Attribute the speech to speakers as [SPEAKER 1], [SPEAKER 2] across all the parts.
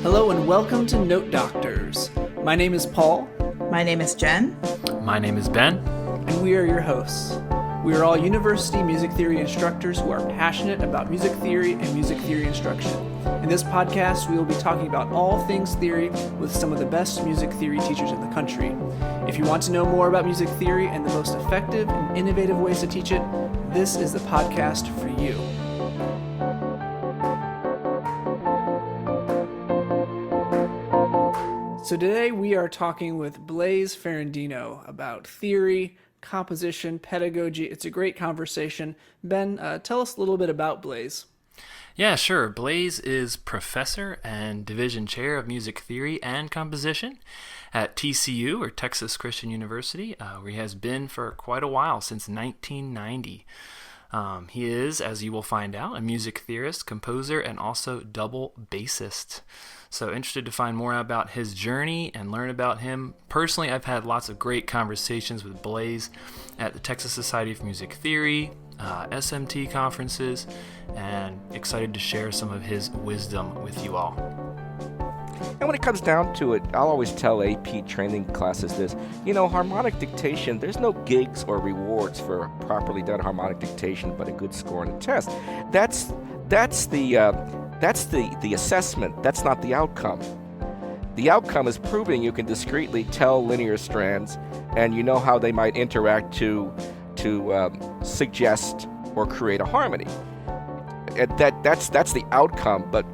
[SPEAKER 1] Hello and welcome to Note Doctors. My name is Paul.
[SPEAKER 2] My name is Jen.
[SPEAKER 3] My name is Ben.
[SPEAKER 1] And we are your hosts. We are all university music theory instructors who are passionate about music theory and music theory instruction. In this podcast, we will be talking about all things theory with some of the best music theory teachers in the country. If you want to know more about music theory and the most effective and innovative ways to teach it, this is the podcast for you. So today we are talking with Blaise Ferrandino about theory, composition, pedagogy. It's a great conversation. Ben, tell us a little bit about Blaise.
[SPEAKER 3] Yeah, sure. Blaise is professor and division chair of music theory and composition at TCU, or Texas Christian University, where he has been for quite a while, since 1990. He is, as you will find out, a music theorist, composer, and also double bassist. So interested to find more about his journey and learn about him. Personally, I've had lots of great conversations with Blaise at the Texas Society of Music Theory, SMT conferences, and excited to share some of his wisdom with you all.
[SPEAKER 4] And when it comes down to it, I'll always tell AP training classes this. Harmonic dictation, there's no gigs or rewards for properly done harmonic dictation, but a good score on a test. That's the assessment. That's not the outcome. The outcome is proving you can discretely tell linear strands, and you know how they might interact to suggest or create a harmony. That's the outcome. But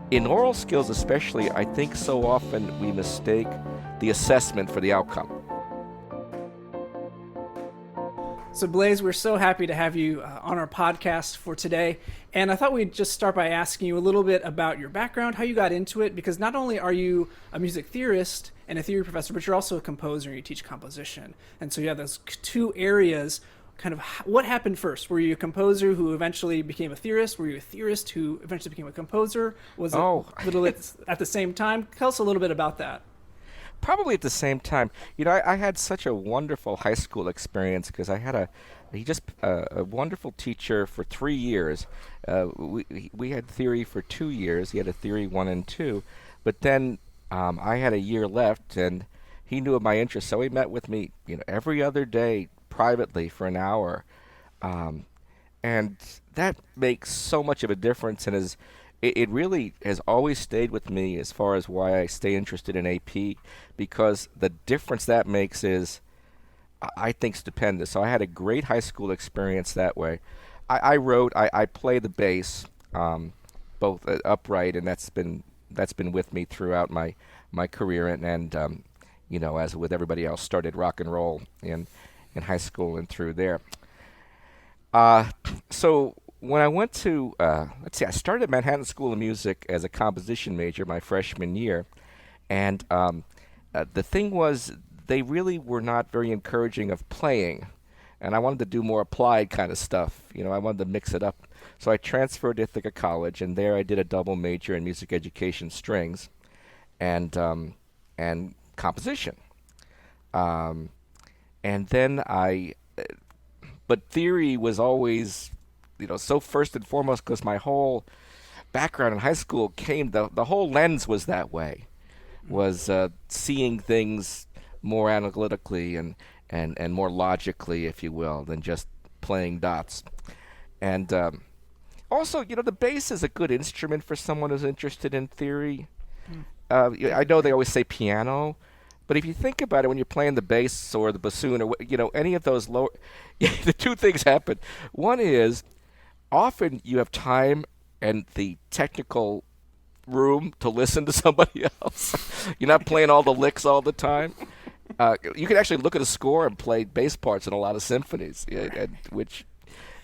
[SPEAKER 4] in oral skills especially, I think so often we mistake the assessment for the outcome.
[SPEAKER 1] So Blaise, we're so happy to have you on our podcast for today. And I thought we'd just start by asking you a little bit about your background, how you got into it, because not only are you a music theorist and a theory professor, but you're also a composer and you teach composition. And so you have those two areas. Kind of what happened first? Were you a composer who eventually became a theorist? Were you a theorist who eventually became a composer? Was it a little bit at the same time? Tell us a little bit about that.
[SPEAKER 4] Probably at the same time. I had such a wonderful high school experience because I had a wonderful teacher for 3 years. We had theory for 2 years. He had a theory 1 and 2, but then I had a year left, and he knew of my interest, so he met with me, every other day privately for an hour, and that makes so much of a difference, and it really has always stayed with me as far as why I stay interested in AP, because the difference that makes is, I think, stupendous. So I had a great high school experience that way. I play the bass, both upright, and that's been with me throughout my career, and as with everybody else, started rock and roll in high school and through there. So when I went to, I started at Manhattan School of Music as a composition major my freshman year, and the thing was, they really were not very encouraging of playing, and I wanted to do more applied kind of stuff. I wanted to mix it up. So I transferred to Ithaca College, and there I did a double major in music education strings and composition. And then but theory was always, so first and foremost, because my whole background in high school the whole lens was that way, was seeing things more analytically and more logically, if you will, than just playing dots. And also, the bass is a good instrument for someone who's interested in theory. I know they always say piano, but if you think about it, when you're playing the bass or the bassoon or any of those lower, the two things happen. One is, often you have time and the technical room to listen to somebody else. You're not playing all the licks all the time. You can actually look at a score and play bass parts in a lot of symphonies,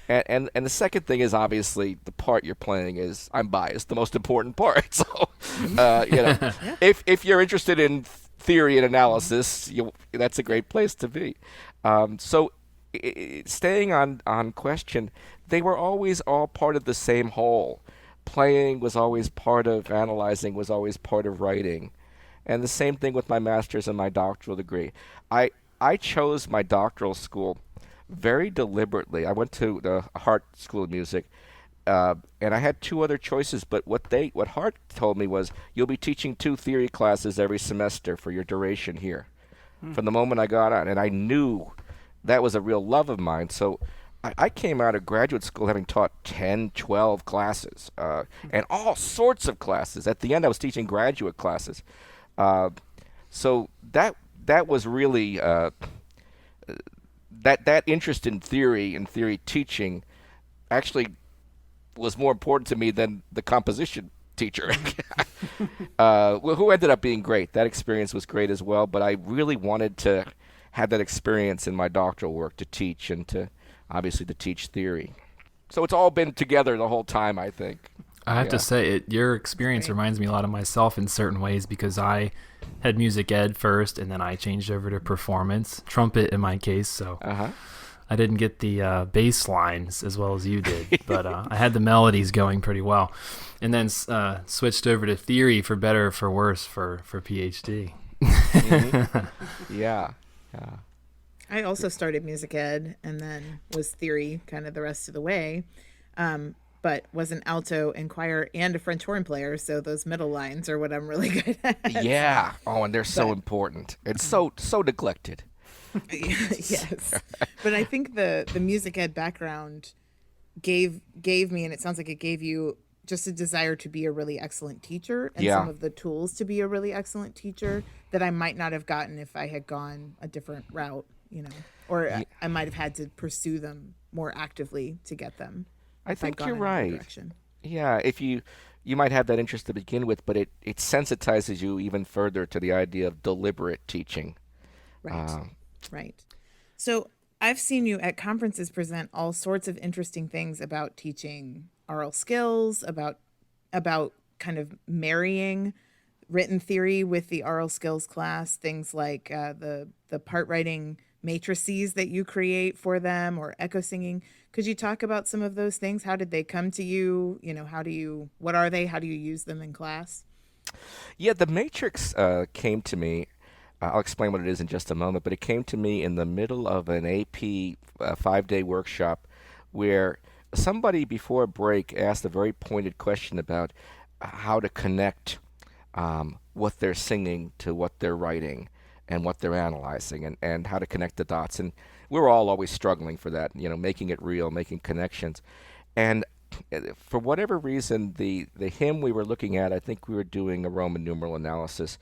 [SPEAKER 4] and the second thing is, obviously, the part you're playing is, I'm biased, the most important part. So, if you're interested in theory and analysis, that's a great place to be. Staying on question, they were always all part of the same whole. Playing was always part of analyzing, was always part of writing. And the same thing with my master's and my doctoral degree. I chose my doctoral school very deliberately. I went to the Hart School of Music and I had two other choices, but what Hart told me was, you'll be teaching 2 theory classes every semester for your duration here. From the moment I got on, and I knew that was a real love of mine. So I came out of graduate school having taught 10, 12 classes, and all sorts of classes. At the end, I was teaching graduate classes. So that was really that interest in theory and theory teaching actually was more important to me than the composition teacher, who ended up being great. That experience was great as well, but I really wanted to have that experience in my doctoral work to teach and to obviously to teach theory. So it's all been together the whole time, I think.
[SPEAKER 3] I have to say, your experience reminds me a lot of myself in certain ways, because I had music ed first, and then I changed over to performance, trumpet in my case, so I didn't get the bass lines as well as you did, but I had the melodies going pretty well. And then switched over to theory, for better or for worse, for PhD.
[SPEAKER 4] Yeah.
[SPEAKER 2] I also started music ed and then was theory kind of the rest of the way, but was an alto and choir and a French horn player, so those middle lines are what I'm really good at.
[SPEAKER 4] Yeah. Oh, and they're so important. It's so neglected.
[SPEAKER 2] Yes. But I think the music ed background gave me, and it sounds like it gave you, just a desire to be a really excellent teacher, and some of the tools to be a really excellent teacher that I might not have gotten if I had gone a different route, or I might have had to pursue them more actively to get them.
[SPEAKER 4] I think you're right. Yeah, if you might have that interest to begin with, but it sensitizes you even further to the idea of deliberate teaching.
[SPEAKER 2] Right. So I've seen you at conferences present all sorts of interesting things about teaching oral skills, about kind of marrying written theory with the oral skills class, things like the part writing matrices that you create for them, or echo singing. Could you talk about some of those things? How did they come to you? What are they? How do you use them in class?
[SPEAKER 4] Yeah, the matrix came to me. I'll explain what it is in just a moment, but it came to me in the middle of an AP 5-day workshop where somebody before a break asked a very pointed question about how to connect what they're singing to what they're writing and what they're analyzing, and how to connect the dots. And we're all always struggling for that, making it real, making connections. And for whatever reason, the hymn we were looking at, I think we were doing a Roman numeral analysis.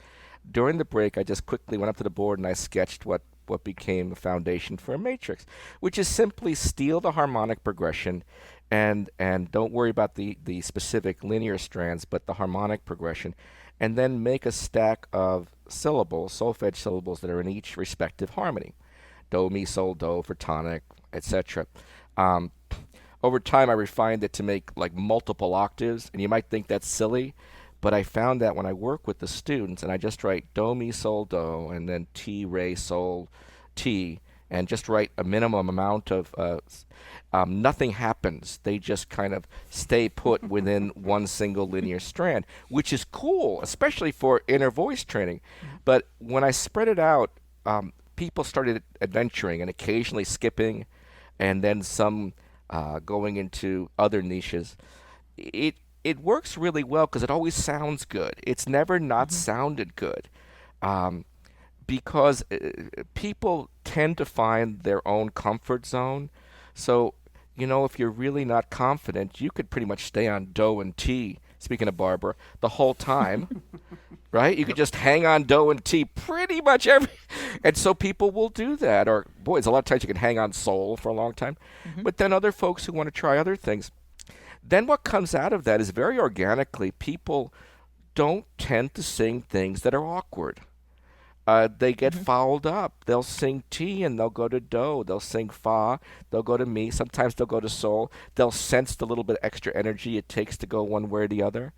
[SPEAKER 4] During the break, I just quickly went up to the board and I sketched what became a foundation for a matrix, which is simply steal the harmonic progression and don't worry about the specific linear strands, but the harmonic progression, and then make a stack of syllables, solfege syllables that are in each respective harmony. Do, mi, sol, do for tonic, etc. Over time, I refined it to make like multiple octaves, and you might think that's silly, but I found that when I work with the students and I just write do, mi, sol, do, and then ti, re, sol, ti, and just write a minimum amount of, nothing happens. They just kind of stay put within one single linear strand, which is cool, especially for inner voice training. But when I spread it out, people started adventuring and occasionally skipping, and then some going into other niches. It works really well because it always sounds good. It's never not sounded good, because people tend to find their own comfort zone. So, if you're really not confident, you could pretty much stay on do and ti, speaking of Barbara, the whole time, right? You could just hang on do and ti pretty much and so people will do that. Or, boys, a lot of times you can hang on sol for a long time. But then other folks who want to try other things, then what comes out of that is very organically, people don't tend to sing things that are awkward. They get fouled up. They'll sing ti and they'll go to do. They'll sing fa. They'll go to mi. Sometimes they'll go to sol. They'll sense the little bit extra energy it takes to go one way or the other.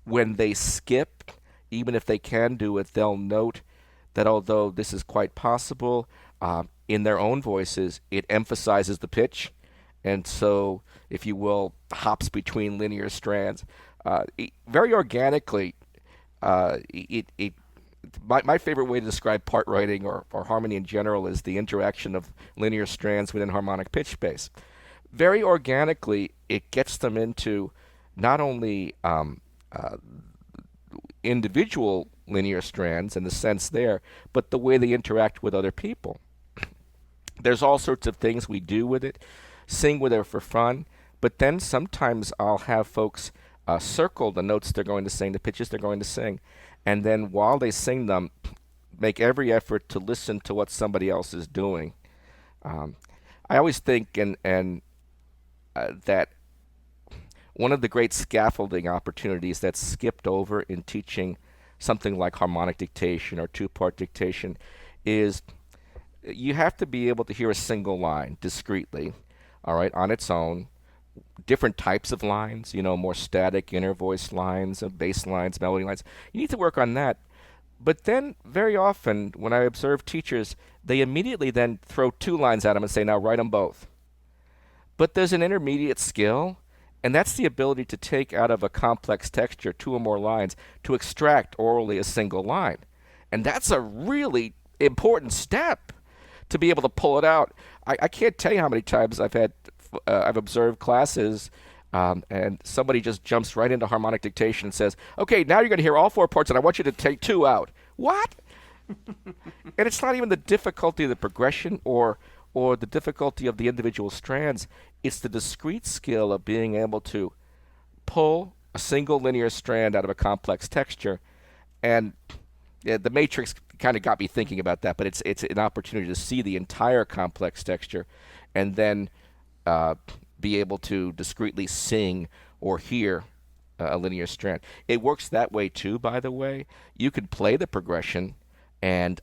[SPEAKER 4] When they skip, even if they can do it, they'll note that although this is quite possible, in their own voices, it emphasizes the pitch. And so, if you will, hops between linear strands. Very organically, my favorite way to describe part writing or harmony in general is the interaction of linear strands within harmonic pitch space. very organically, it gets them into not only individual linear strands in the sense there, but the way they interact with other people. There's all sorts of things we do with it, sing with it for fun, but then sometimes I'll have folks circle the notes they're going to sing, the pitches they're going to sing, and then while they sing them, make every effort to listen to what somebody else is doing. I always think that one of the great scaffolding opportunities that's skipped over in teaching something like harmonic dictation or two-part dictation is you have to be able to hear a single line discretely, all right, on its own. Different types of lines, more static inner voice lines, bass lines, melody lines. You need to work on that. But then very often when I observe teachers, they immediately then throw two lines at them and say, now write them both. But there's an intermediate skill, and that's the ability to take out of a complex texture two or more lines to extract orally a single line. And that's a really important step to be able to pull it out. I can't tell you how many times I've observed classes and somebody just jumps right into harmonic dictation and says, okay, now you're going to hear all four parts and I want you to take two out. What? And it's not even the difficulty of the progression or the difficulty of the individual strands. It's the discrete skill of being able to pull a single linear strand out of a complex texture. And the matrix kind of got me thinking about that, but it's an opportunity to see the entire complex texture and then be able to discretely sing or hear a linear strand. It works that way too, by the way. You could play the progression and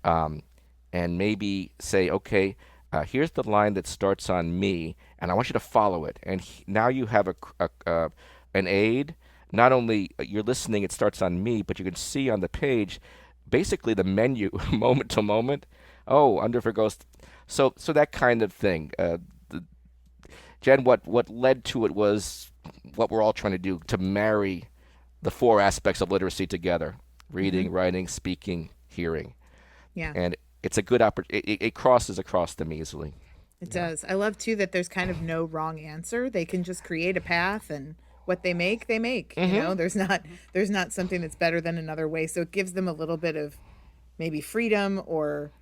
[SPEAKER 4] maybe say, okay, here's the line that starts on me, and I want you to follow it. And now you have an aid. Not only you're listening, it starts on me, but you can see on the page basically the menu moment to moment. Oh, under for ghost. So that kind of thing. Jen, what led to it was what we're all trying to do, to marry the four aspects of literacy together: reading, writing, speaking, hearing.
[SPEAKER 2] Yeah.
[SPEAKER 4] And it's a good opportunity. It crosses across them easily.
[SPEAKER 2] It does. I love too that there's kind of no wrong answer. They can just create a path, and what they make, they make. There's not something that's better than another way. So it gives them a little bit of maybe freedom or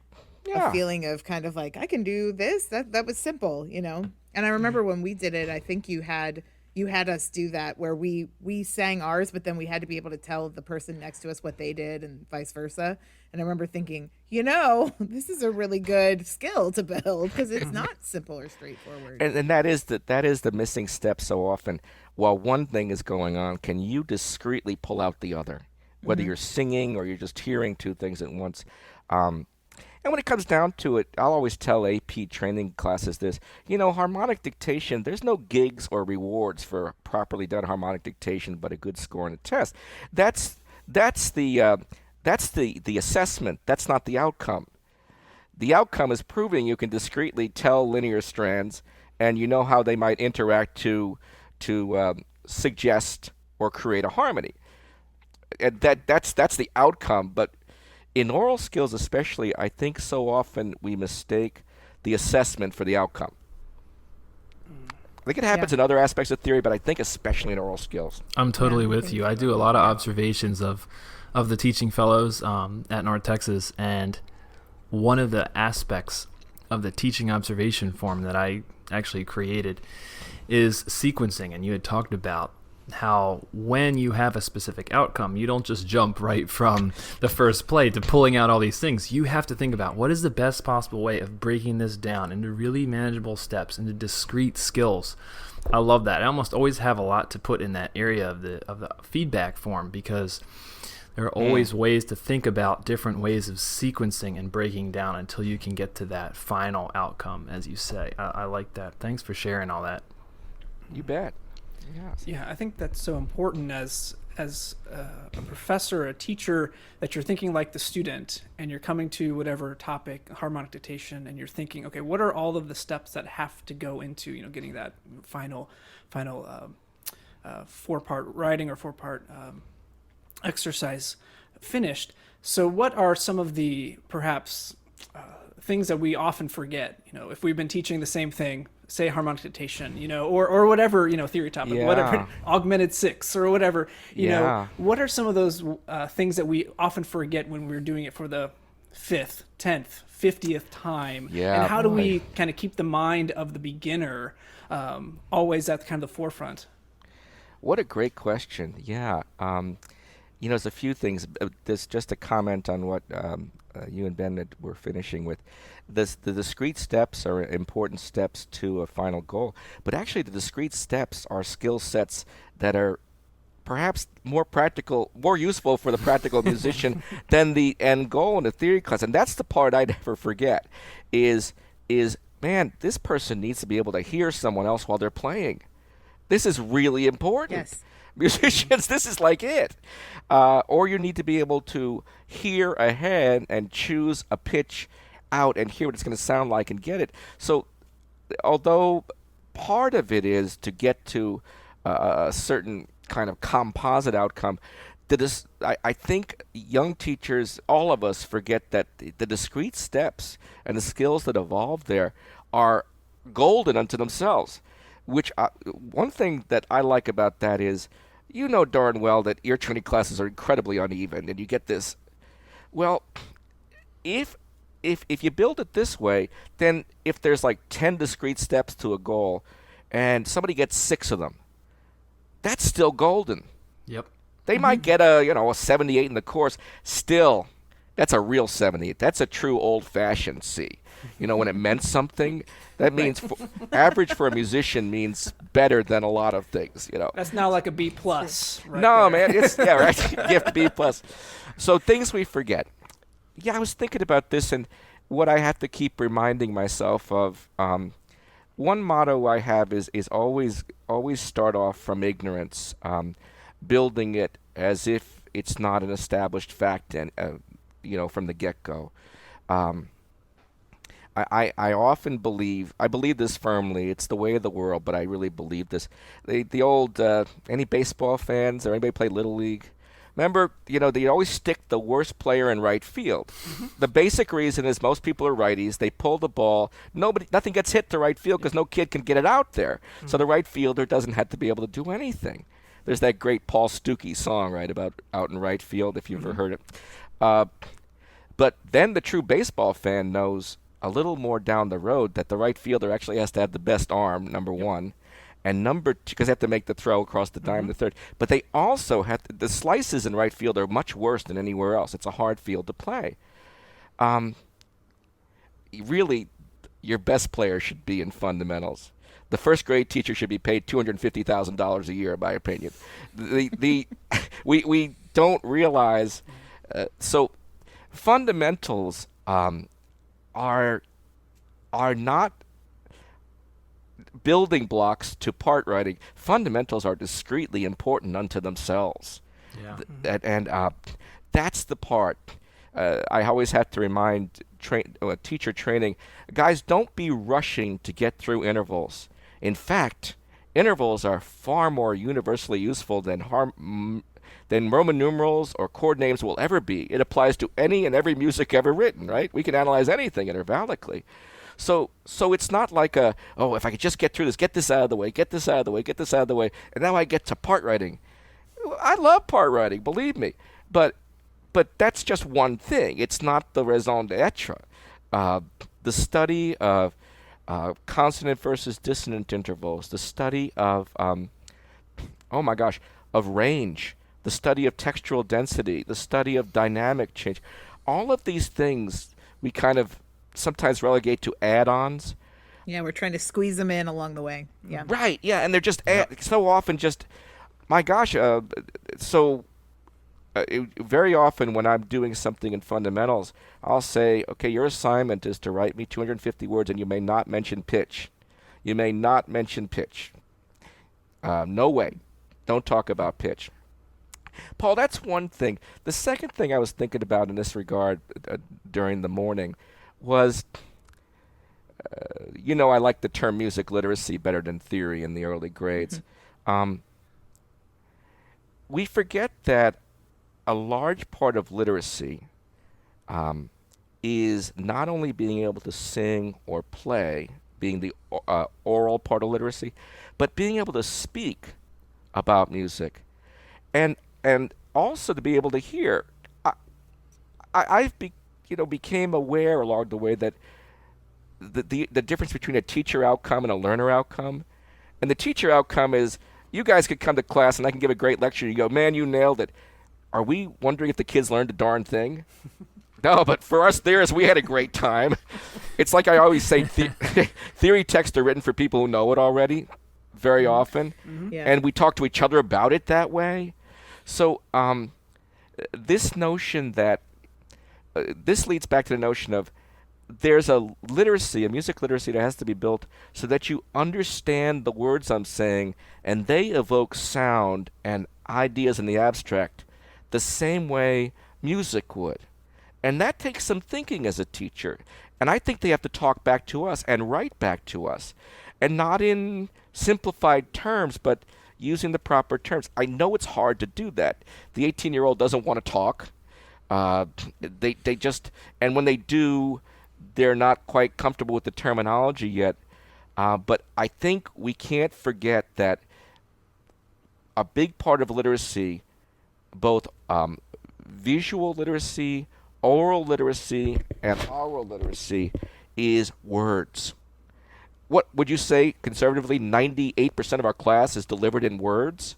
[SPEAKER 2] a feeling of kind of like, I can do this. That was simple, And I remember when we did it, I think you had us do that where we sang ours, but then we had to be able to tell the person next to us what they did and vice versa. And I remember thinking, this is a really good skill to build because it's not simple or straightforward.
[SPEAKER 4] And that is the missing step so often. While one thing is going on, can you discreetly pull out the other? Whether you're singing or you're just hearing two things at once. And when it comes down to it, I'll always tell AP training classes this. Harmonic dictation, there's no gigs or rewards for properly done harmonic dictation, but a good score on a test. That's the assessment. That's not the outcome. The outcome is proving you can discretely tell linear strands, and you know how they might interact to suggest or create a harmony. And that's the outcome, but in oral skills especially, I think so often we mistake the assessment for the outcome. I think it happens in other aspects of theory, but I think especially in oral skills.
[SPEAKER 3] I'm totally with you. I do a lot of observations of the teaching fellows at North Texas, and one of the aspects of the teaching observation form that I actually created is sequencing, and you had talked about how when you have a specific outcome, you don't just jump right from the first play to pulling out all these things. You have to think about what is the best possible way of breaking this down into really manageable steps, into discrete skills. I love that. I almost always have a lot to put in that area of the feedback form, because there are always ways to think about different ways of sequencing and breaking down until you can get to that final outcome, as you say. I like that. Thanks for sharing all that.
[SPEAKER 4] You bet.
[SPEAKER 1] Yeah, I think that's so important as a professor, a teacher, that you're thinking like the student, and you're coming to whatever topic, harmonic dictation, and you're thinking, okay, what are all of the steps that have to go into getting that final 4-part writing or 4-part exercise finished. So what are some of the perhaps things that we often forget. If we've been teaching the same thing, say harmonic dictation, or whatever, theory topic, whatever, augmented six or whatever, what are some of those things that we often forget when we're doing it for the 5th, 10th, 50th time? And how do we kind of keep the mind of the beginner always at kind of the forefront?
[SPEAKER 4] What a great question. Yeah. There's a few things. There's just a comment on what you and Ben were finishing with. The discrete steps are important steps to a final goal, but actually the discrete steps are skill sets that are perhaps more practical, more useful for the practical musician than the end goal in a theory class. And that's the part I never forget is man, this person needs to be able to hear someone else while they're playing. This is really important.
[SPEAKER 2] Yes.
[SPEAKER 4] Musicians, this is like it. Or you need to be able to hear ahead and choose a pitch out and hear what it's going to sound like and get it. So although part of it is to get to a certain kind of composite outcome, I think young teachers, all of us, forget that the discrete steps and the skills that evolve there are golden unto themselves. Which one thing that I like about that is, darn well that ear training classes are incredibly uneven, and you get this. Well, if you build it this way, then if there's like 10 discrete steps to a goal, and somebody gets 6 of them, that's still golden.
[SPEAKER 3] Yep.
[SPEAKER 4] They might get a 78 in the course. Still, that's a real 78. That's a true old-fashioned C. When it meant something, that means average for a musician means better than a lot of things.
[SPEAKER 1] That's now like a B plus. Right
[SPEAKER 4] no,
[SPEAKER 1] there.
[SPEAKER 4] man, it's right. You have to B plus. So things we forget. Yeah, I was thinking about this and what I have to keep reminding myself of. One motto I have is always start off from ignorance, building it as if it's not an established fact and from the get-go. I often believe this firmly. It's the way of the world, but I really believe this. The old any baseball fans or anybody play Little League? Remember, they always stick the worst player in right field. Mm-hmm. The basic reason is most people are righties. They pull the ball. Nothing gets hit to right field because no kid can get it out there. Mm-hmm. So the right fielder doesn't have to be able to do anything. There's that great Paul Stuckey song, right, about out in right field, if you've ever heard it. But then the true baseball fan knows a little more down the road that the right fielder actually has to have the best arm, number one. And number two, because they have to make the throw across the dime, the third. But they also have the slices in right field are much worse than anywhere else. It's a hard field to play. Really, your best player should be in fundamentals. The first grade teacher should be paid $250,000 a year, in my opinion. We don't realize. So fundamentals are not building blocks to part writing. Fundamentals are discretely important unto themselves. Yeah. And that's the part. I always have to remind teacher training, guys, don't be rushing to get through intervals. In fact, intervals are far more universally useful than Roman numerals or chord names will ever be. It applies to any and every music ever written, right? We can analyze anything intervallically. So it's not like if I could just get through this, get this out of the way, get this out of the way, get this out of the way, and now I get to part writing. I love part writing, believe me, but that's just one thing. It's not the raison d'etre. The study of consonant versus dissonant intervals, the study of of range, the study of textural density, the study of dynamic change, all of these things we kind of sometimes relegate to add-ons.
[SPEAKER 2] Yeah, we're trying to squeeze them in along the way. Yeah.
[SPEAKER 4] Right, yeah, and they're just so often just, my gosh, very often when I'm doing something in fundamentals, I'll say, okay, your assignment is to write me 250 words and you may not mention pitch. You may not mention pitch. No way. Don't talk about pitch. Paul, that's one thing. The second thing I was thinking about in this regard during the morning was, I like the term music literacy better than theory in the early grades. Mm-hmm. We forget that a large part of literacy is not only being able to sing or play, being the oral part of literacy, but being able to speak about music, and also to be able to hear. Became aware along the way that the difference between a teacher outcome and a learner outcome, and the teacher outcome is you guys could come to class and I can give a great lecture. You go, man, you nailed it. Are we wondering if the kids learned a darn thing? No, but for us theorists, we had a great time. It's like I always say, theory texts are written for people who know it already, very often,
[SPEAKER 2] Yeah.
[SPEAKER 4] and we talk to each other about it that way. So this notion that this leads back to the notion of there's a literacy, a music literacy that has to be built so that you understand the words I'm saying and they evoke sound and ideas in the abstract the same way music would. And that takes some thinking as a teacher. And I think they have to talk back to us and write back to us. And not in simplified terms, but using the proper terms. I know it's hard to do that. The 18-year-old doesn't want to talk. They just, and when they do, they're not quite comfortable with the terminology yet. But I think we can't forget that a big part of literacy, both visual literacy, oral literacy, and oral literacy, is words. What would you say, conservatively, 98% of our class is delivered in words?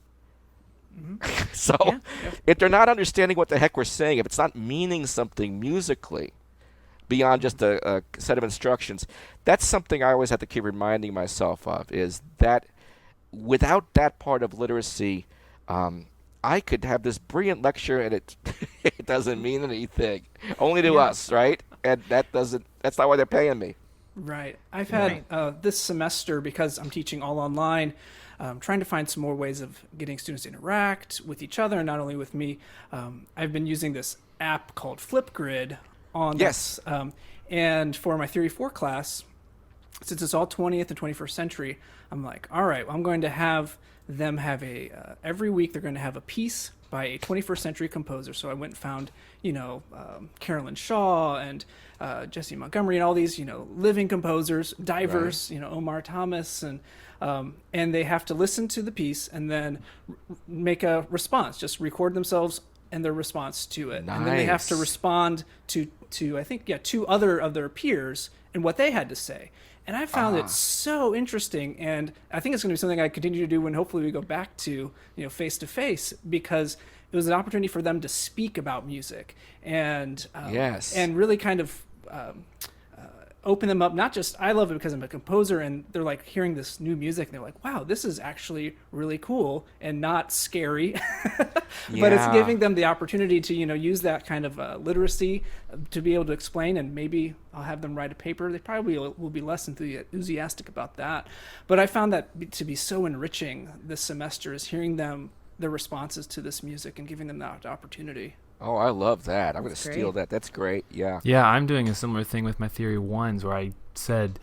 [SPEAKER 4] So if they're not understanding what the heck we're saying, if it's not meaning something musically beyond just a set of instructions, that's something I always have to keep reminding myself of, is that without that part of literacy, I could have this brilliant lecture and it it doesn't mean anything. Only to us, right? And that's not why they're paying me.
[SPEAKER 1] Right. I've had this semester, because I'm teaching all online, trying to find some more ways of getting students to interact with each other, and not only with me. I've been using this app called FlipGrid on this. And for my Theory 4 class, since it's all 20th and 21st century, I'm like, all right, well, I'm going to have them have every week they're going to have a piece by a 21st century composer. So I went and found, Carolyn Shaw and Jesse Montgomery and all these, living composers, diverse,
[SPEAKER 4] Right.
[SPEAKER 1] Omar Thomas, and they have to listen to the piece and then make a response, just record themselves and their response to it.
[SPEAKER 4] Nice.
[SPEAKER 1] And then they have to respond to I think, two other of their peers and what they had to say. And I found it so interesting, and I think it's going to be something I continue to do when hopefully we go back to face to face, because it was an opportunity for them to speak about music and and really kind of open them up. Not just I love it because I'm a composer, and they're like hearing this new music and they're like, wow, this is actually really cool and not scary. But it's giving them the opportunity to use that kind of literacy to be able to explain, and maybe I'll have them write a paper. They probably will be less enthusiastic about that, but I found that to be so enriching this semester, is hearing their responses to this music and giving them that opportunity.
[SPEAKER 4] Oh, I love that. I'm going to
[SPEAKER 2] That's
[SPEAKER 4] steal
[SPEAKER 2] great.
[SPEAKER 4] that. That's great. Yeah.
[SPEAKER 3] Yeah, I'm doing a similar thing with my Theory 1s where I said,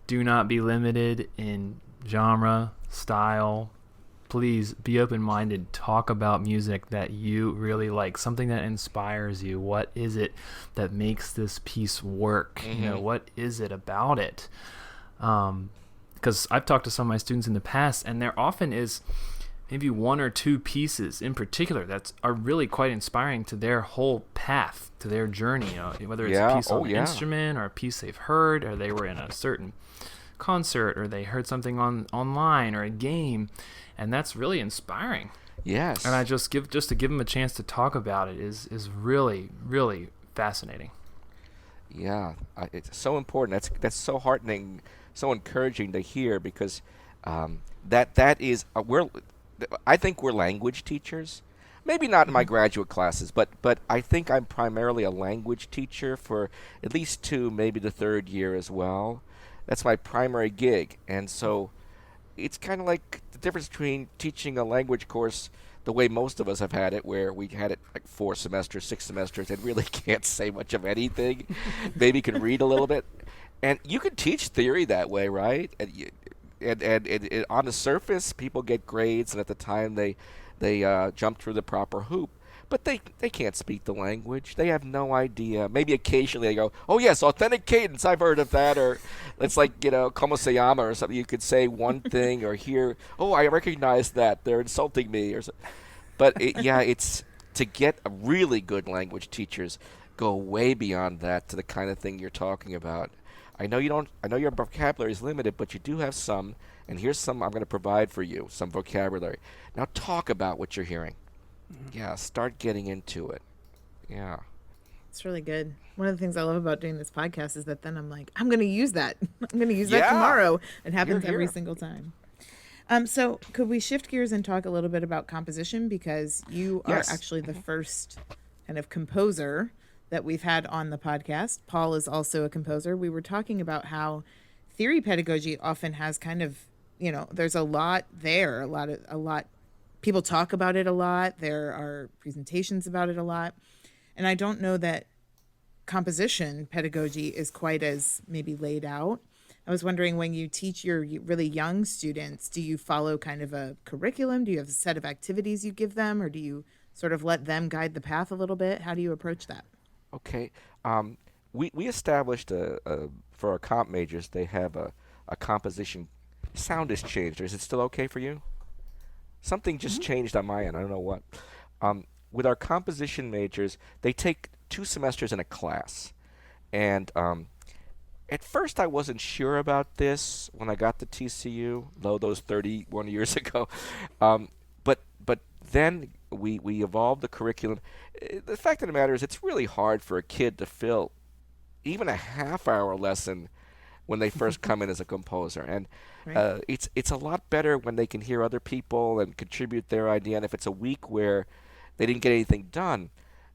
[SPEAKER 3] do not be limited in genre, style. Please be open-minded. Talk about music that you really like, something that inspires you. What is it that makes this piece work? What is it about it? Because I've talked to some of my students in the past, and there often is maybe one or two pieces in particular that are really quite inspiring to their whole path, to their journey, whether it's a piece on an instrument or a piece they've heard, or they were in a certain concert, or they heard something online or a game, and that's really inspiring.
[SPEAKER 4] Yes.
[SPEAKER 3] And I to give them a chance to talk about it is really, really fascinating.
[SPEAKER 4] Yeah, it's so important. That's so heartening, so encouraging to hear, because that is I think we're language teachers. Maybe not in my graduate classes, but I think I'm primarily a language teacher for at least 2, maybe the 3rd year as well. That's my primary gig. And so it's kind of like the difference between teaching a language course the way most of us have had it, where we had it like 4 semesters, 6 semesters, and really can't say much of anything. Maybe can read a little bit. And you can teach theory that way, right? And on the surface, people get grades, and at the time they jump through the proper hoop. but they can't speak the language. They have no idea. Maybe occasionally they go, "Oh yes, authentic cadence. I've heard of that." Or it's like, "Como se llama?" or something. You could say one thing or hear, "Oh, I recognize that. They're insulting me," or so. But it's to get a really good language teachers go way beyond that to the kind of thing you're talking about. I know your vocabulary is limited, but you do have some, and here's some I'm going to provide for you, some vocabulary. Now talk about what you're hearing. Yeah, start getting into it. Yeah.
[SPEAKER 2] It's really good. One of the things I love about doing this podcast is that then I'm like, I'm going to use that. I'm going to use that tomorrow. It happens every single time. So could we shift gears and talk a little bit about composition? Because you are actually the first kind of composer that we've had on the podcast. Paul is also a composer. We were talking about how theory pedagogy often has kind of, there's a lot there, a lot. People talk about it a lot. There are presentations about it a lot. And I don't know that composition pedagogy is quite as maybe laid out. I was wondering, when you teach your really young students, do you follow kind of a curriculum? Do you have a set of activities you give them, or do you sort of let them guide the path a little bit? How do you approach that?
[SPEAKER 4] Okay. We established for our comp majors, they have a composition. Sound has changed. Is it still okay for you? Something just changed on my end. I don't know what. With our composition majors, they take 2 semesters in a class. And at first I wasn't sure about this when I got to TCU, though those 31 years ago. But then we evolved the curriculum. The fact of the matter is, it's really hard for a kid to fill even a half-hour lesson when they first come in as a composer. And it's a lot better when they can hear other people and contribute their idea. And if it's a week where they didn't get anything done,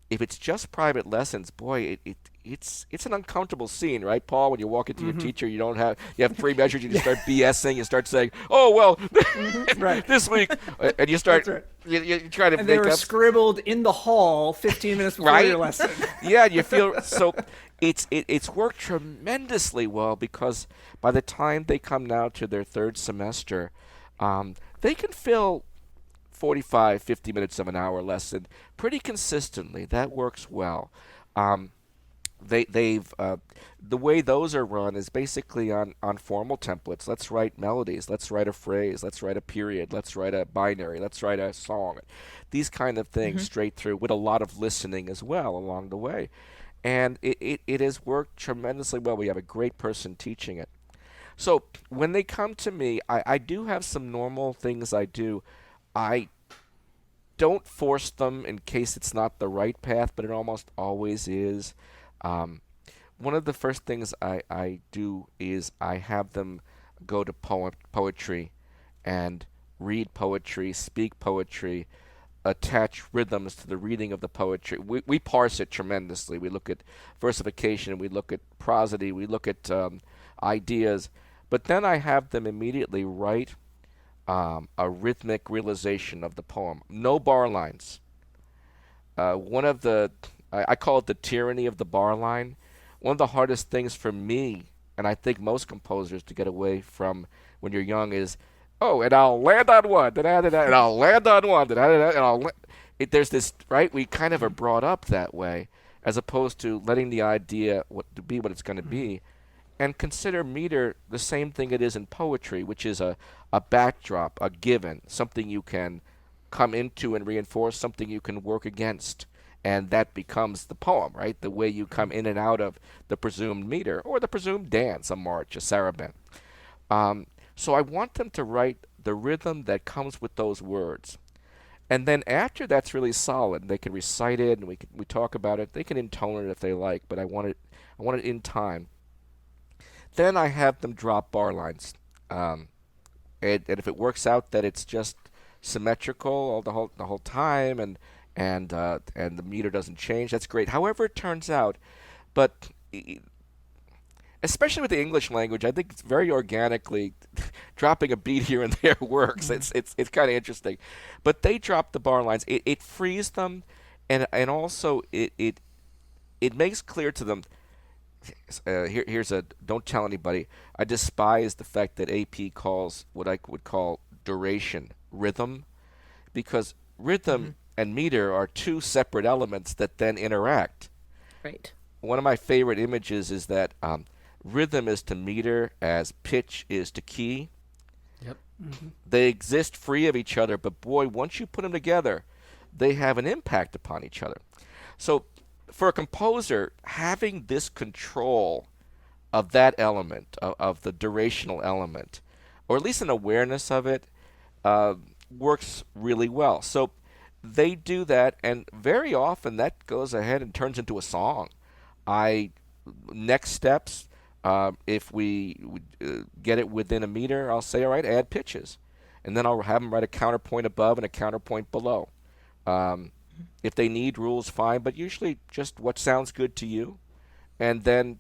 [SPEAKER 4] if it's just private lessons, boy, it's an uncomfortable scene, right, Paul? When you walk into your teacher, you have 3 measures, you just start BSing, you start saying, "Oh well, this week," and you start you try to
[SPEAKER 1] and
[SPEAKER 4] make
[SPEAKER 1] they were
[SPEAKER 4] up.
[SPEAKER 1] scribbled in the hall 15 minutes before your lesson.
[SPEAKER 4] Yeah, you feel so. It's worked tremendously well, because by the time they come now to their 3rd semester, they can fill 45, 50 minutes of an hour lesson pretty consistently. That works well. The way those are run is basically on formal templates. Let's write melodies. Let's write a phrase. Let's write a period. Let's write a binary. Let's write a song. These kind of things straight through, with a lot of listening as well along the way. And it has worked tremendously well. We have a great person teaching it. So when they come to me, I do have some normal things I do. I don't force them in case it's not the right path, but it almost always is. One of the first things I do is I have them go to poetry and read poetry, speak poetry, attach rhythms to the reading of the poetry. We parse it tremendously. We look at versification, we look at prosody, we look at ideas. But then I have them immediately write a rhythmic realization of the poem. No bar lines. One of the, I call it the tyranny of the bar line. One of the hardest things for me, and I think most composers, to get away from when you're young is, oh, and I'll land on one, da-da-da-da, and I'll land on one, da-da-da-da, and there's this, right? We kind of are brought up that way, as opposed to letting the idea be what it's going to be. And consider meter the same thing it is in poetry, which is a backdrop, a given, something you can come into and reinforce, something you can work against. And that becomes the poem, right? The way you come in and out of the presumed meter, or the presumed dance, a march, a saraband. So I want them to write the rhythm that comes with those words. And then after that's really solid, they can recite it, and we talk about it. They can intone it if they like, but I want it in time. Then I have them drop bar lines. And if it works out that it's just symmetrical all the whole time, and the meter doesn't change, that's great. However it turns out, but especially with the English language, I think it's very organically dropping a beat here and there works. It's kind of interesting. But they drop the bar lines. It frees them, and also it makes clear to them. Here's a don't tell anybody. I despise the fact that AP calls what I would call duration rhythm, because rhythm and meter are two separate elements that then interact.
[SPEAKER 2] Right.
[SPEAKER 4] One of my favorite images is that rhythm is to meter as pitch is to key.
[SPEAKER 3] Yep.
[SPEAKER 1] Mm-hmm.
[SPEAKER 4] They exist free of each other, but boy, once you put them together, they have an impact upon each other. So for a composer, having this control of that element, of the durational element, or at least an awareness of it, works really well. So they do that, and very often that goes ahead and turns into a song. Next steps, if we get it within a meter, I'll say, all right, add pitches. And then I'll have them write a counterpoint above and a counterpoint below. If they need rules, fine, but usually just what sounds good to you. And then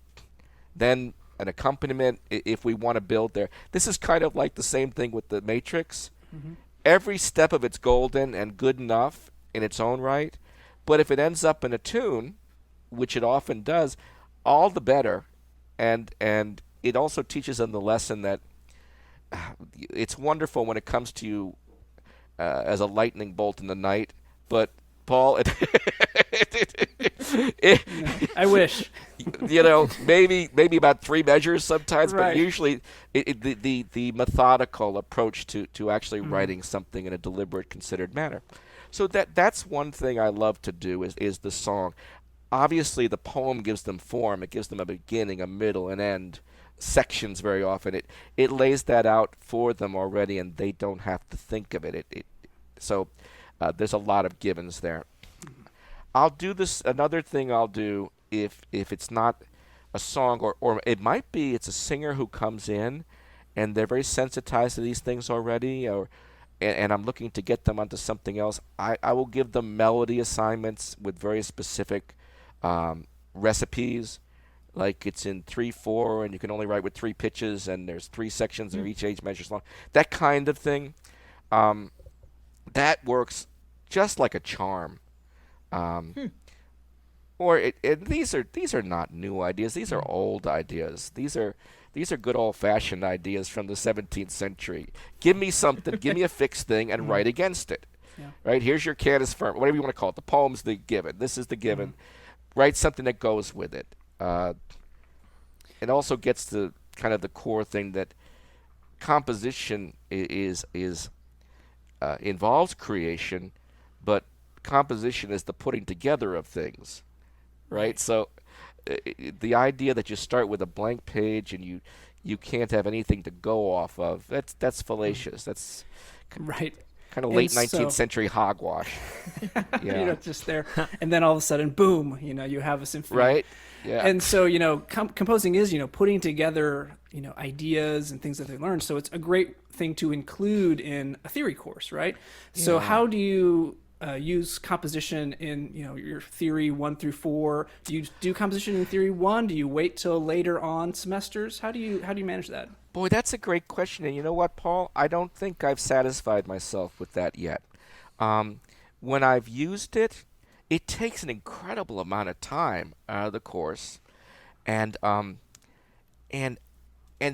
[SPEAKER 4] an accompaniment if we want to build there. This is kind of like the same thing with the Matrix.
[SPEAKER 1] Mm-hmm.
[SPEAKER 4] Every step of it's golden and good enough in its own right, but if it ends up in a tune, which it often does, all the better. And it also teaches them the lesson that it's wonderful when it comes to you as a lightning bolt in the night, but Paul,
[SPEAKER 1] I wish.
[SPEAKER 4] Maybe about 3 measures sometimes,
[SPEAKER 1] Right.
[SPEAKER 4] but usually the methodical approach to actually writing something in a deliberate, considered manner. So that's one thing I love to do is the song. Obviously, the poem gives them form. It gives them a beginning, a middle, an end, sections very often. It lays that out for them already, and they don't have to think of it. So there's a lot of givens there. I'll do this. Another thing I'll do if it's not a song, or it might be it's a singer who comes in, and they're very sensitized to these things already, and I'm looking to get them onto something else. I will give them melody assignments with very specific recipes, like it's in 3/4, and you can only write with 3 pitches, and there's 3 sections, and each age measures long. That kind of thing. That works just like a charm. Or these are not new ideas. These are old ideas. These are good old-fashioned ideas from the 17th century. Give me something, give me a fixed thing, and write against it.
[SPEAKER 1] Yeah.
[SPEAKER 4] Right? Here's your canis firm, whatever you want to call it. The poem's the given. This is the given. Write something that goes with it. It also gets to kind of the core thing that composition involves creation, but composition is the putting together of things, right? So the idea that you start with a blank page and you can't have anything to go off of, that's fallacious. That's
[SPEAKER 1] Right.
[SPEAKER 4] kind of late 19th century hogwash. Yeah.
[SPEAKER 1] Just there, and then all of a sudden, boom! You have a symphony.
[SPEAKER 4] Right. Yeah.
[SPEAKER 1] And so composing is putting together ideas and things that they learn. So it's a great thing to include in a theory course, right? So how do you use composition in your theory 1 through 4? Do you do composition in theory 1? Do you wait till later on semesters? How do you manage that?
[SPEAKER 4] Boy, that's a great question. And you know what, Paul? I don't think I've satisfied myself with that yet. When I've used it, it takes an incredible amount of time out of the course, and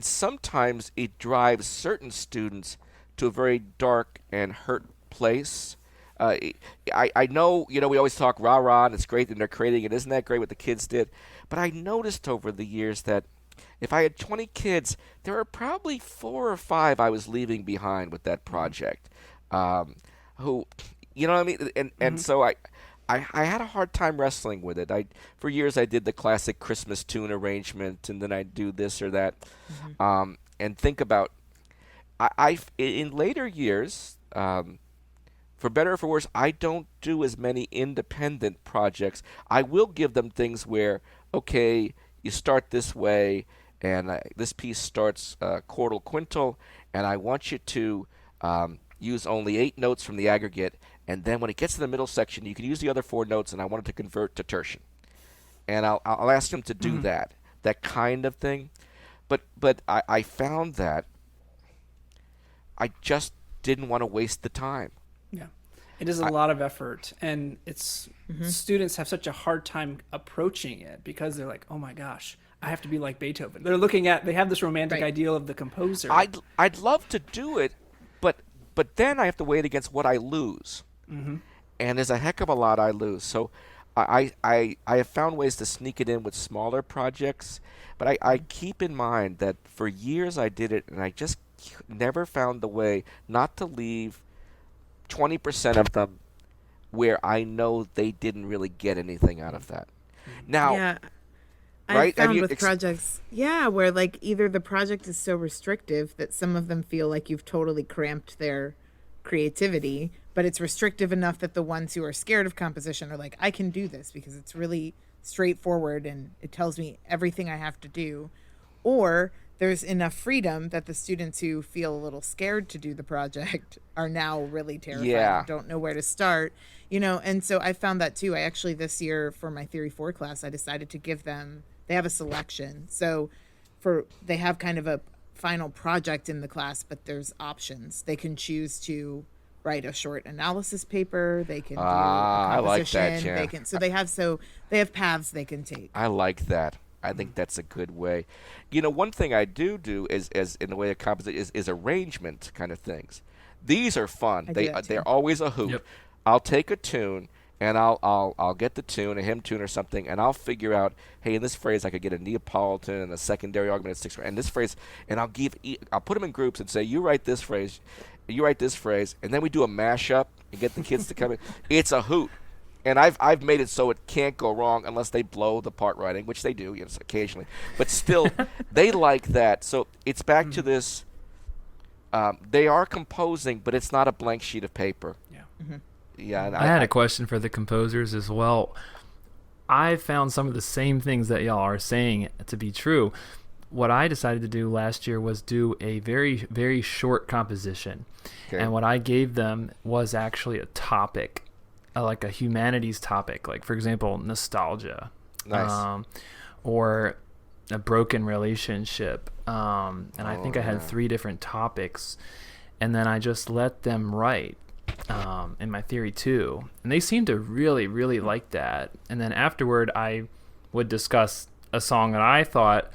[SPEAKER 4] sometimes it drives certain students to a very dark and hurt place. I know, we always talk rah-rah, and it's great that they're creating it. Isn't that great what the kids did? But I noticed over the years that if I had 20 kids, there were probably 4 or 5 I was leaving behind with that project. Who, you know what I mean? And so I had a hard time wrestling with it. For years I did the classic Christmas tune arrangement, and then I'd do this or that, and think about. In later years, for better or for worse, I don't do as many independent projects. I will give them things where, okay, you start this way, and this piece starts quartal quintal, and I want you to use only 8 notes from the aggregate, and then when it gets to the middle section, you can use the other 4 notes, and I want it to convert to tertian. And I'll ask them to do that kind of thing. But I found that I just didn't want to waste the time.
[SPEAKER 1] Yeah. It is a lot of effort, and it's students have such a hard time approaching it because they're like, oh my gosh, I have to be like Beethoven. They have this romantic ideal of the composer.
[SPEAKER 4] I'd love to do it, but then I have to weigh it against what I lose. and there's a heck of a lot I lose. So I have found ways to sneak it in with smaller projects, but I keep in mind that for years I did it, and I just never found the way not to leave 20% of them where I know they didn't really get anything out of that. Now,
[SPEAKER 2] Yeah.
[SPEAKER 4] right?
[SPEAKER 2] I've found with projects, where like either the project is so restrictive that some of them feel like you've totally cramped their creativity, but it's restrictive enough that the ones who are scared of composition are like, I can do this because it's really straightforward and it tells me everything I have to do. Or there's enough freedom that the students who feel a little scared to do the project are now really terrified and don't know where to start, and so I found that too. I actually this year for my Theory 4 class, I decided to give them, they have a selection. So they have kind of a final project in the class, but there's options. They can choose to write a short analysis paper. They can do a
[SPEAKER 4] I like
[SPEAKER 2] composition.
[SPEAKER 4] that, yeah.
[SPEAKER 2] They have paths they can take.
[SPEAKER 4] I like that. I think that's a good way. One thing I do is in the way of composition is arrangement kind of things. These are fun. They're always a hoot.
[SPEAKER 3] Yep.
[SPEAKER 4] I'll take a tune and I'll get the tune, a hymn tune or something, and I'll figure out, hey, in this phrase I could get a Neapolitan and a secondary augmented sixth, and this phrase, and I'll put them in groups and say, you write this phrase, and then we do a mashup and get the kids to come in. It's a hoot. And I've made it so it can't go wrong unless they blow the part writing, which they do, occasionally. But still, they like that. So it's back to this. They are composing, but it's not a blank sheet of paper.
[SPEAKER 1] Yeah.
[SPEAKER 2] Mm-hmm.
[SPEAKER 4] Yeah. And
[SPEAKER 3] I had a question for the composers as well. I found some of the same things that y'all are saying to be true. What I decided to do last year was do a very, very short composition. Okay. And what I gave them was actually a topic. Like a humanities topic, like for example, nostalgia,
[SPEAKER 4] nice.
[SPEAKER 3] Or a broken relationship, and I think I had 3 different topics, and then I just let them write in my Theory 2, and they seemed to really, really like that. And then afterward, I would discuss a song that I thought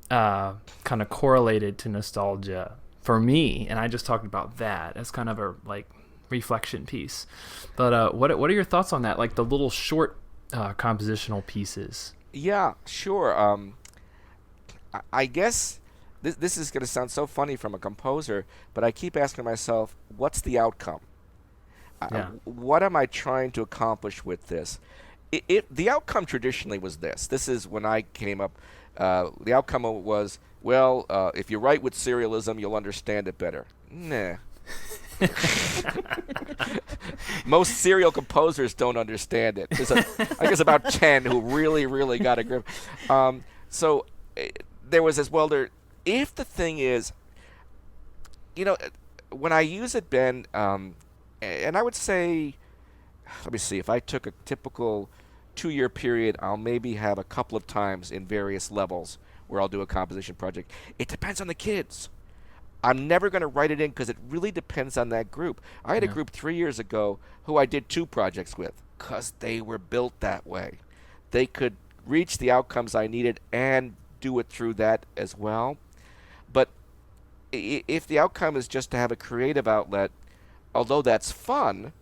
[SPEAKER 3] kind of correlated to nostalgia for me, and I just talked about that as kind of a reflection piece. But what are your thoughts on that, like the little short compositional pieces?
[SPEAKER 4] Yeah, sure. I guess this is going to sound so funny from a composer, but I keep asking myself, what's the outcome? What am I trying to accomplish with this? The outcome traditionally was this. This is when I came up. The outcome was, if you write with serialism, you'll understand it better. Nah. Most serial composers don't understand it. There's I guess about 10 who really, really got a grip. So there was this, if the thing is, when I use it, Ben, and I would say, let me see, if I took a typical 2-year period, I'll maybe have a couple of times in various levels where I'll do a composition project. It depends on the kids. I'm never going to write it in because it really depends on that group. I had a group 3 years ago who I did 2 projects with because they were built that way. They could reach the outcomes I needed and do it through that as well. But if the outcome is just to have a creative outlet, although that's fun,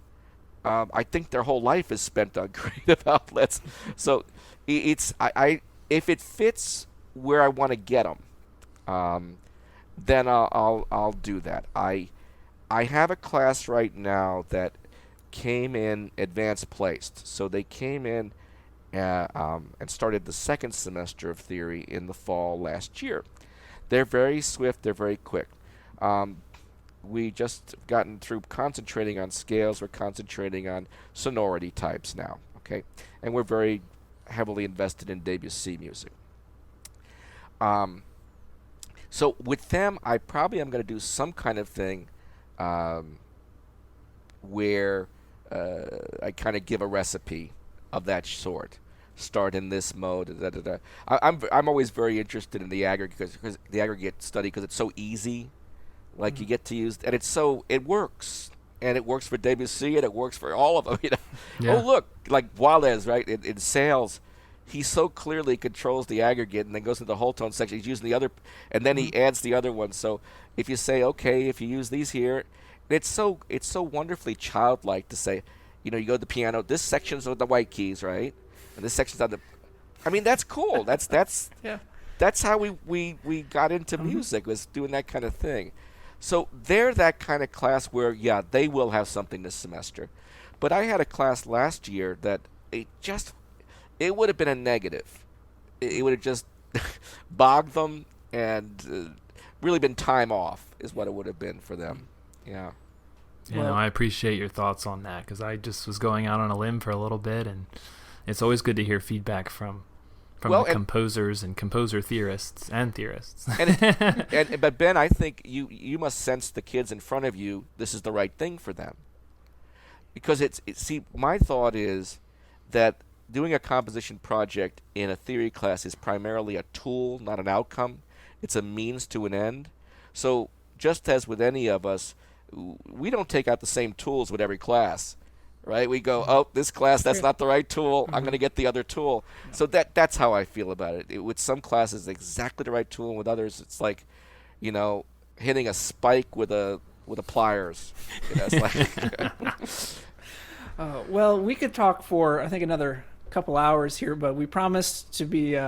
[SPEAKER 4] I think their whole life is spent on creative outlets. So if it fits where I want to get them, then I'll do that. I have a class right now that came in advanced placed. So they came in and started the second semester of theory in the fall last year. They're very swift. They're very quick. We just gotten through concentrating on scales. We're concentrating on sonority types now. Okay, and we're very heavily invested in Debussy music. So with them, I probably am going to do some kind of thing where I kind of give a recipe of that sort. Start in this mode. Da, da, da. I'm always very interested in the aggregate because the aggregate study because it's so easy. Like you get to use and it works and it works for Debussy and it works for all of them. Yeah. Oh look, like Blaises, right? In sales. He so clearly controls the aggregate and then goes into the whole tone section. He's using the other, and then he adds the other one. So if you say, okay, if you use these here, it's so wonderfully childlike to say, You go to the piano. This section's on the white keys, right? And this section's on the. I mean, that's cool. That's
[SPEAKER 1] Yeah.
[SPEAKER 4] That's how we got into music, was doing that kind of thing. So they're that kind of class where, yeah, they will have something this semester. But I had a class last year that it would have been a negative. It would have just bogged them and really been time off is what it would have been for them. Yeah.
[SPEAKER 3] I appreciate your thoughts on that, because I just was going out on a limb for a little bit, and it's always good to hear feedback from the composers and composer theorists.
[SPEAKER 4] But Ben, I think you must sense the kids in front of you. This is the right thing for them, because see, my thought is that doing a composition project in a theory class is primarily a tool, not an outcome. It's a means to an end. So just as with any of us, we don't take out the same tools with every class, right? We go, oh, this class, that's not the right tool. I'm going to get the other tool. Yeah. So that's how I feel about it. With some classes, exactly the right tool, and with others, it's like, hitting a spike with a pliers. It's like
[SPEAKER 1] well, we could talk for, I think, another couple hours here, but we promised to be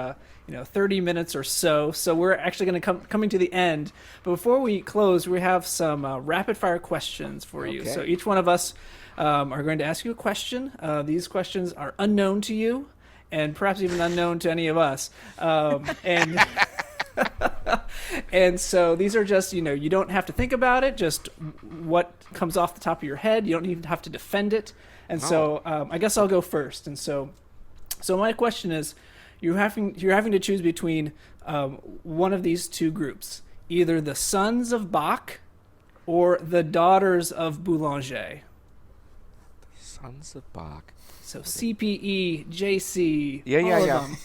[SPEAKER 1] 30 minutes or so. So we're actually going to coming to the end. But before we close, we have some rapid fire questions for you. So each one of us are going to ask you a question. These questions are unknown to you, and perhaps even unknown to any of us. And and so these are just, you don't have to think about it, just what comes off the top of your head. You don't even have to defend it. And so I guess I'll go first. And so my question is, you're having to choose between one of these two groups, either the sons of Bach or the daughters of Boulanger.
[SPEAKER 4] Sons of Bach.
[SPEAKER 1] So CPE, JC,
[SPEAKER 4] all
[SPEAKER 1] of them.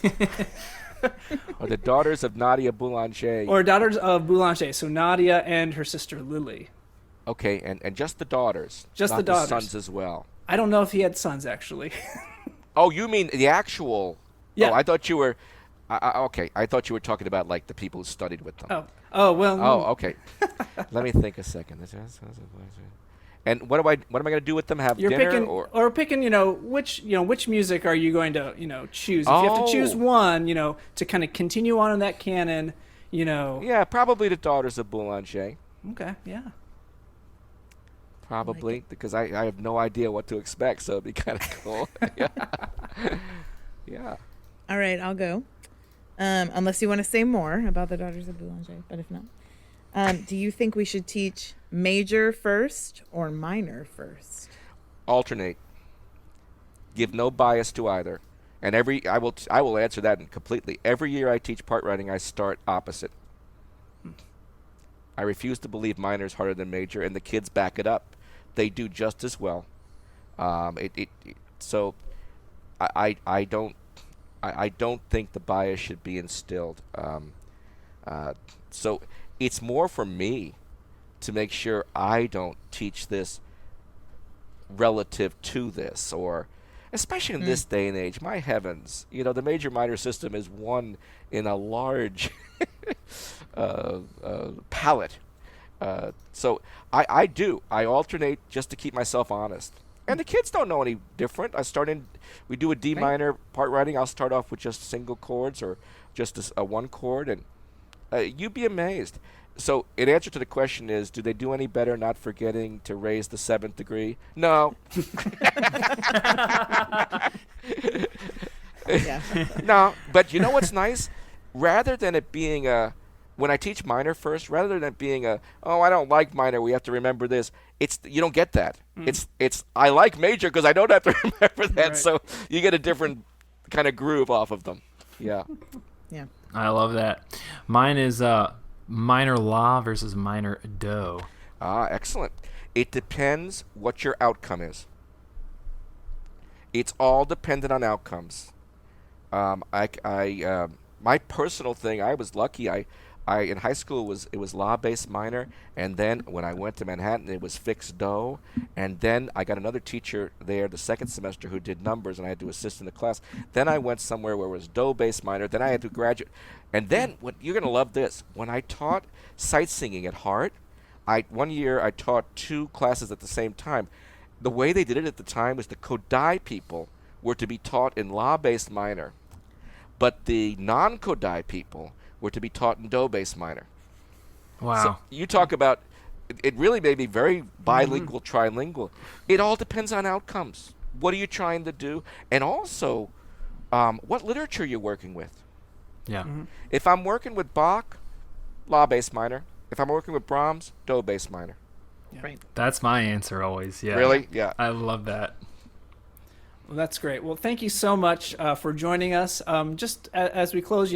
[SPEAKER 4] Or the daughters of Nadia Boulanger.
[SPEAKER 1] Or daughters of Boulanger, so Nadia and her sister Lily. Okay,
[SPEAKER 4] and just the daughters.
[SPEAKER 1] Just
[SPEAKER 4] not
[SPEAKER 1] the daughters.
[SPEAKER 4] The sons as well.
[SPEAKER 1] I don't know if he had sons, actually.
[SPEAKER 4] Oh, you mean the actual...
[SPEAKER 1] Yeah.
[SPEAKER 4] Oh, I thought you were... okay, I thought you were talking about, like, the people who studied with them.
[SPEAKER 1] Oh well...
[SPEAKER 4] Oh, okay. Let me think a second. And what am I going to do with them? Have
[SPEAKER 1] You're
[SPEAKER 4] dinner?
[SPEAKER 1] Picking, which music are you going to, choose? If you have to choose one, to kind of continue on in that canon,
[SPEAKER 4] Yeah, probably the daughters of Boulanger.
[SPEAKER 1] Okay, yeah.
[SPEAKER 4] Probably, because I have no idea what to expect, so it'd be kind of cool. Yeah.
[SPEAKER 2] All right, I'll go. Unless you want to say more about the daughters of Boulanger, but if not. Do you think we should teach major first or minor first?
[SPEAKER 4] Alternate. Give no bias to either. And I will answer that completely. Every year I teach part writing, I start opposite. I refuse to believe minor is harder than major, and the kids back it up. They do just as well. So I don't think the bias should be instilled. So it's more for me to make sure I don't teach this relative to this, or especially in this day and age. My heavens, the major minor system is one in a large palette. So I alternate just to keep myself honest. And the kids don't know any different. We do a D minor part writing. I'll start off with just single chords or just a one chord, and you'd be amazed. So in answer to the question is, do they do any better not forgetting to raise the seventh degree? No. No, but you know what's nice? Rather than it being when I teach minor first, rather than it being I don't like minor, we have to remember this. You don't get that. It's I like major because I don't have to remember that. Right. So you get a different kind of groove off of them. Yeah.
[SPEAKER 2] Yeah.
[SPEAKER 3] I love that. Mine is minor la versus minor do.
[SPEAKER 4] Excellent. It depends what your outcome is. It's all dependent on outcomes. My personal thing, I was lucky. I in high school it was law-based minor, and then when I went to Manhattan, it was fixed do, and then I got another teacher there the second semester who did numbers, and I had to assist in the class. Then I went somewhere where it was do-based minor. Then I had to graduate, and then you're gonna love this. When I taught sight singing at Hart, one year I taught two classes at the same time. the way they did it at the time was the Kodai people were to be taught in La-based minor, but the non-Kodai people were to be taught in Do-based minor.
[SPEAKER 3] Wow.
[SPEAKER 4] So you talk about, it really may be very bilingual, trilingual. It all depends on outcomes. What are you trying to do? And also, what literature you're working with.
[SPEAKER 3] Yeah.
[SPEAKER 4] If I'm working with Bach, La-based minor. If I'm working with Brahms, Do-based minor.
[SPEAKER 2] Right.
[SPEAKER 3] That's my answer always. Yeah.
[SPEAKER 4] Really? Yeah.
[SPEAKER 3] I love that.
[SPEAKER 1] Well, that's great. Well, thank you so much for joining us. Just as we close,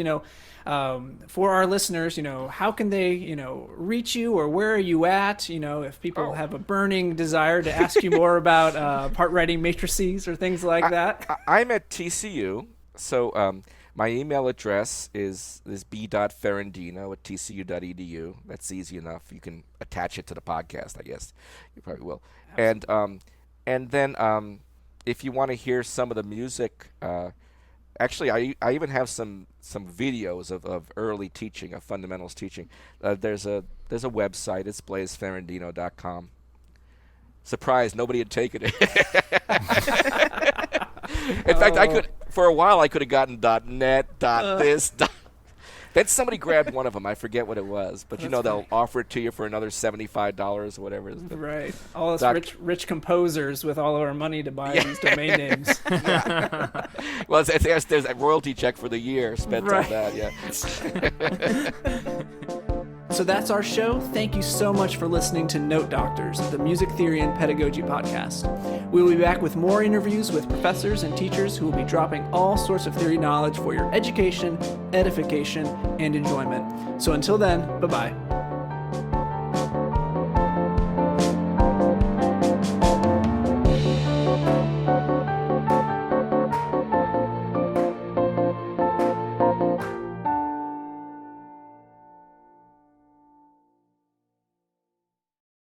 [SPEAKER 1] for our listeners, how can they, reach you, or where are you at? If people have a burning desire to ask you more about part writing matrices or things like that.
[SPEAKER 4] I'm at TCU, so my email address is b.ferrandino@tcu.edu. That's easy enough. You can attach it to the podcast, I guess. You probably will. Absolutely. And then if you want to hear some of the music, actually, I even have some videos of early teaching, of fundamentals teaching. There's a website. It's blaiseferrandino.com. Surprised nobody had taken it. In fact, I could, for a while, I could have gotten .net, .this. Then somebody grabbed one of them. I forget what it was, but they'll offer it to you for another $75 or whatever.
[SPEAKER 1] Right. All us rich composers with all of our money to buy these domain names.
[SPEAKER 4] Well, there's a royalty check for the year spent on that. Yeah.
[SPEAKER 1] So that's our show. Thank you so much for listening to Note Doctors, the music theory and pedagogy podcast. We will be back with more interviews with professors and teachers who will be dropping all sorts of theory knowledge for your education, edification, and enjoyment. So until then, bye-bye.